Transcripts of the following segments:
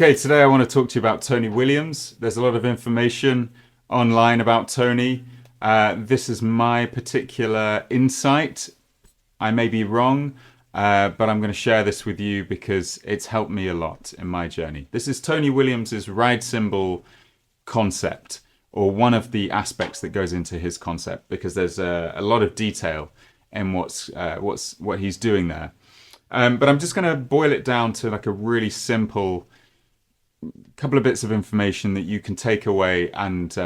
Okay, today I want to talk to you about Tony Williams. There's a lot of information online about Tony. This is my particular insight. I may be wrong, but I'm going to share this with you because it's helped me a lot in my journey. This is Tony Williams's ride cymbal concept, or one of the aspects that goes into his concept, because there's a lot of detail in what he's doing there. But I'm just going to boil it down to like a really simple couple of bits of information that you can take away and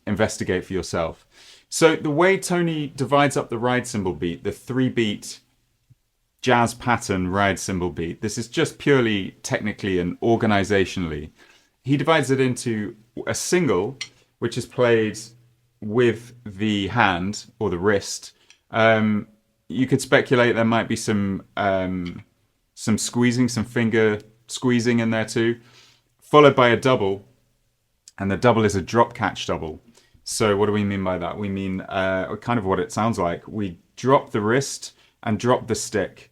investigate for yourself. So the way Tony divides up the ride cymbal beat, the 3-beat jazz pattern ride cymbal beat, this is just purely technically and organizationally. He divides it into a single, which is played with the hand or the wrist. You could speculate there might be some squeezing, some finger squeezing in there too, followed by a double, and the double is a drop catch double. So what do we mean by that? We mean kind of what it sounds like. We drop the wrist and drop the stick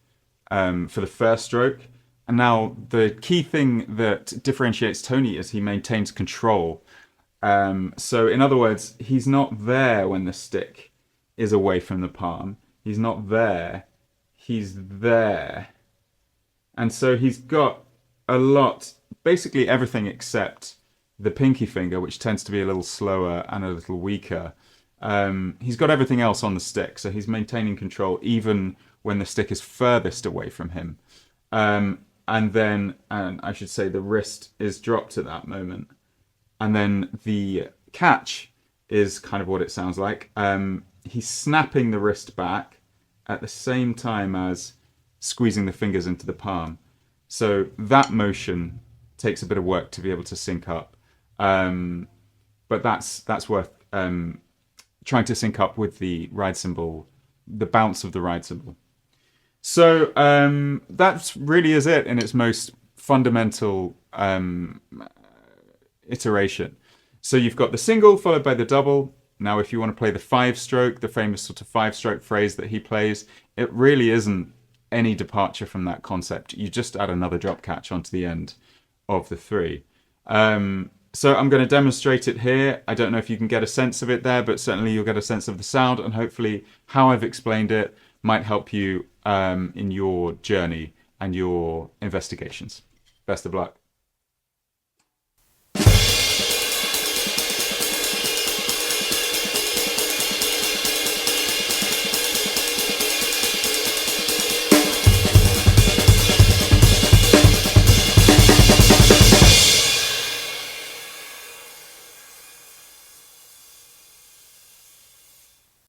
for the first stroke. And now the key thing that differentiates Tony is he maintains control. So in other words, he's not there when the stick is away from the palm. He's not there. He's there. And so he's got a lot, basically everything except the pinky finger, which tends to be a little slower and a little weaker. He's got everything else on the stick, so he's maintaining control even when the stick is furthest away from him. And then I should say the wrist is dropped at that moment. And then the catch is kind of what it sounds like. He's snapping the wrist back at the same time as squeezing the fingers into the palm. So that motion takes a bit of work to be able to sync up. But that's worth trying to sync up with the ride cymbal, the bounce of the ride cymbal. So that really is it in its most fundamental iteration. So you've got the single followed by the double. Now, if you want to play the 5-stroke, the famous sort of 5-stroke phrase that he plays, it really isn't any departure from that concept. You just add another drop catch onto the end of the 3. So I'm going to demonstrate it here. I don't know if you can get a sense of it there, but certainly you'll get a sense of the sound, and hopefully how I've explained it might help you in your journey and your investigations. Best of luck.